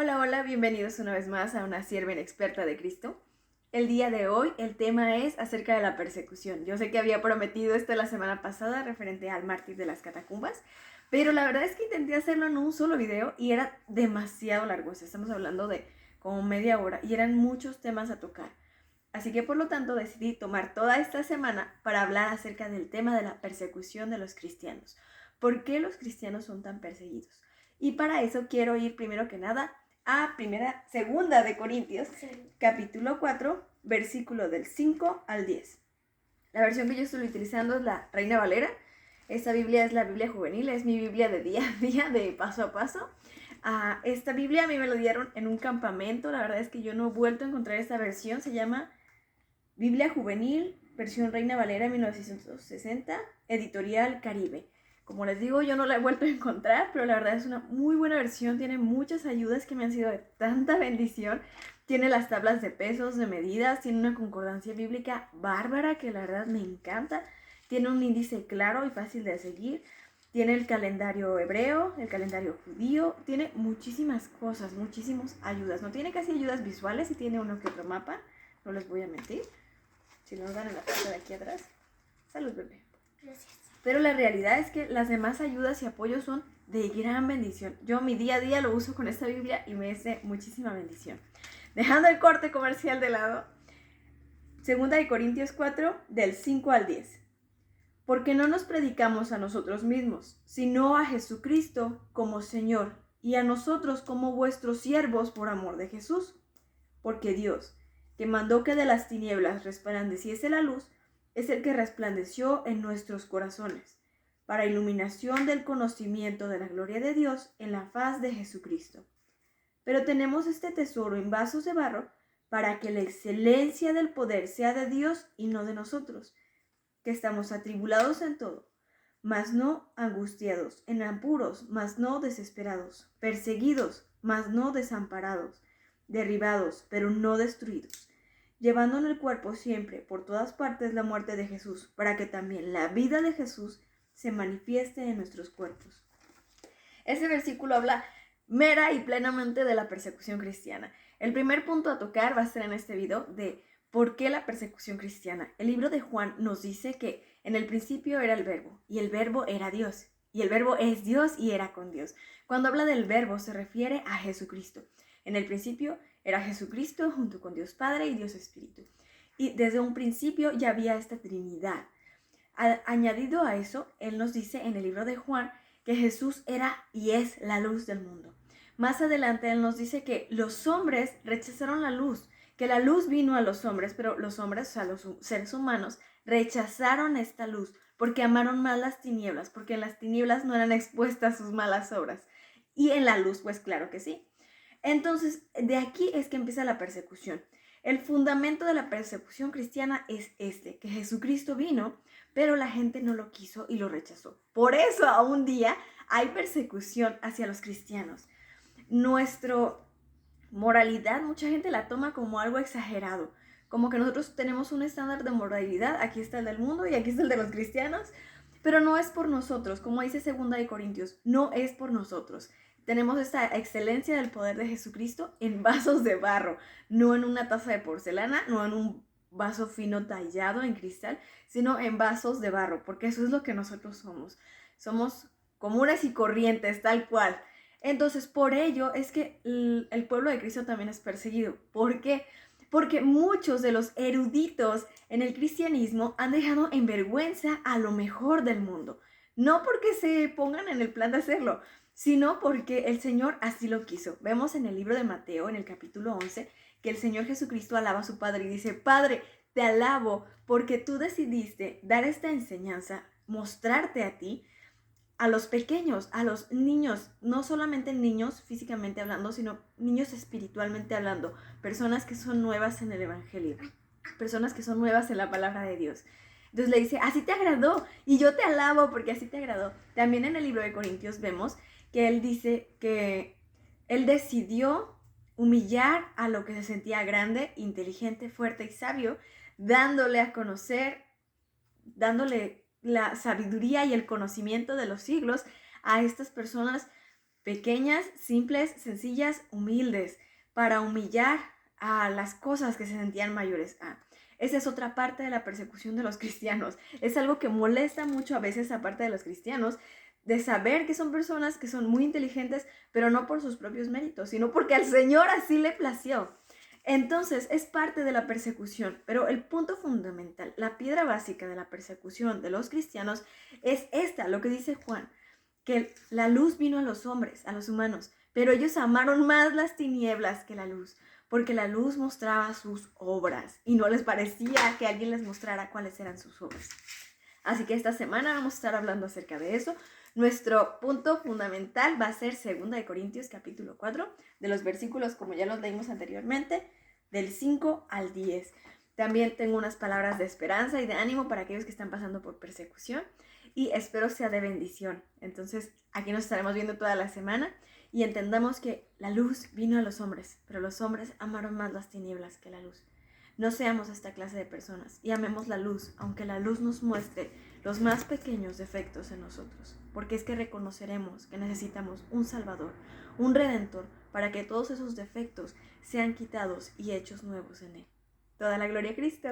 Hola, hola, bienvenidos una vez más a una sierva experta de Cristo. El día de hoy el tema es acerca de la persecución. Yo sé que había prometido esto la semana pasada referente al mártir de las catacumbas, pero la verdad es que intenté hacerlo en un solo video y era demasiado largo. O sea, estamos hablando de como media hora y eran muchos temas a tocar. Así que por lo tanto decidí tomar toda esta semana para hablar acerca del tema de la persecución de los cristianos. ¿Por qué los cristianos son tan perseguidos? Y para eso quiero ir primero que nada a segunda de Corintios, capítulo 4, versículo del 5 al 10. La versión que yo estoy utilizando es la Reina Valera. Esta Biblia es la Biblia juvenil, es mi Biblia de día a día, de paso a paso. Esta Biblia a mí me lo dieron en un campamento, la verdad es que yo no he vuelto a encontrar esta versión, se llama Biblia Juvenil, versión Reina Valera 1960, editorial Caribe. Como les digo, yo no la he vuelto a encontrar, pero la verdad es una muy buena versión, tiene muchas ayudas que me han sido de tanta bendición. Tiene las tablas de pesos, de medidas, tiene una concordancia bíblica bárbara que la verdad me encanta. Tiene un índice claro y fácil de seguir. Tiene el calendario hebreo, el calendario judío, tiene muchísimas cosas, muchísimas ayudas. No tiene casi ayudas visuales y tiene uno que otro mapa, no les voy a mentir. Si nos dan en la parte de aquí atrás. Salud, bebé. Gracias. Pero la realidad es que las demás ayudas y apoyos son de gran bendición. Yo mi día a día lo uso con esta Biblia y me es de muchísima bendición. Dejando el corte comercial de lado, 2 Corintios 4, del 5 al 10. Porque no nos predicamos a nosotros mismos, sino a Jesucristo como Señor, y a nosotros como vuestros siervos por amor de Jesús. Porque Dios, que mandó que de las tinieblas resplandeciese la luz, es el que resplandeció en nuestros corazones, para iluminación del conocimiento de la gloria de Dios en la faz de Jesucristo. Pero tenemos este tesoro en vasos de barro, para que la excelencia del poder sea de Dios y no de nosotros, que estamos atribulados en todo, mas no angustiados, en apuros, mas no desesperados, perseguidos, mas no desamparados, derribados, pero no destruidos, llevando en el cuerpo siempre, por todas partes, la muerte de Jesús, para que también la vida de Jesús se manifieste en nuestros cuerpos. Este versículo habla mera y plenamente de la persecución cristiana. El primer punto a tocar va a ser en este video de ¿por qué la persecución cristiana? El libro de Juan nos dice que en el principio era el verbo, y el verbo era Dios, y el verbo es Dios y era con Dios. Cuando habla del verbo se refiere a Jesucristo. En el principio era Jesucristo junto con Dios Padre y Dios Espíritu. Y desde un principio ya había esta Trinidad. Añadido a eso, Él nos dice en el libro de Juan que Jesús era y es la luz del mundo. Más adelante Él nos dice que los hombres rechazaron la luz, que la luz vino a los hombres, pero los hombres, o sea, los seres humanos, rechazaron esta luz porque amaron más las tinieblas, porque en las tinieblas no eran expuestas sus malas obras. Y en la luz, pues claro que sí. Entonces, de aquí es que empieza la persecución. El fundamento de la persecución cristiana es este, que Jesucristo vino, pero la gente no lo quiso y lo rechazó. Por eso aún día hay persecución hacia los cristianos. Nuestra moralidad, mucha gente la toma como algo exagerado, como que nosotros tenemos un estándar de moralidad, aquí está el del mundo y aquí está el de los cristianos, pero no es por nosotros, como dice 2 Corintios, no es por nosotros. Tenemos esta excelencia del poder de Jesucristo en vasos de barro, no en una taza de porcelana, no en un vaso fino tallado en cristal, sino en vasos de barro, porque eso es lo que nosotros somos. Somos comunes y corrientes, tal cual. Entonces, por ello es que el pueblo de Cristo también es perseguido. ¿Por qué? Porque muchos de los eruditos en el cristianismo han dejado en vergüenza a lo mejor del mundo. No porque se pongan en el plan de hacerlo, sino porque el Señor así lo quiso. Vemos en el libro de Mateo, en el capítulo 11, que el Señor Jesucristo alaba a su Padre y dice: Padre, te alabo porque tú decidiste dar esta enseñanza, mostrarte a ti, a los pequeños, a los niños, no solamente niños físicamente hablando, sino niños espiritualmente hablando, personas que son nuevas en el Evangelio, personas que son nuevas en la palabra de Dios. Entonces le dice: así te agradó y yo te alabo porque así te agradó. También en el libro de Corintios vemos que él dice que él decidió humillar a lo que se sentía grande, inteligente, fuerte y sabio, dándole a conocer, dándole la sabiduría y el conocimiento de los siglos a estas personas pequeñas, simples, sencillas, humildes, para humillar a las cosas que se sentían mayores a. Esa es otra parte de la persecución de los cristianos. Es algo que molesta mucho a veces a parte de los cristianos, de saber que son personas que son muy inteligentes, pero no por sus propios méritos, sino porque al Señor así le plació. Entonces, es parte de la persecución, pero el punto fundamental, la piedra básica de la persecución de los cristianos es esta, lo que dice Juan, que la luz vino a los hombres, a los humanos, pero ellos amaron más las tinieblas que la luz, porque la luz mostraba sus obras y no les parecía que alguien les mostrara cuáles eran sus obras. Así que esta semana vamos a estar hablando acerca de eso. Nuestro punto fundamental va a ser 2 Corintios capítulo 4, de los versículos, como ya los leímos anteriormente, del 5 al 10. También tengo unas palabras de esperanza y de ánimo para aquellos que están pasando por persecución y espero sea de bendición. Entonces, aquí nos estaremos viendo toda la semana y entendamos que la luz vino a los hombres, pero los hombres amaron más las tinieblas que la luz. No seamos esta clase de personas y amemos la luz, aunque la luz nos muestre los más pequeños defectos en nosotros, porque es que reconoceremos que necesitamos un Salvador, un Redentor, para que todos esos defectos sean quitados y hechos nuevos en Él. Toda la gloria a Cristo.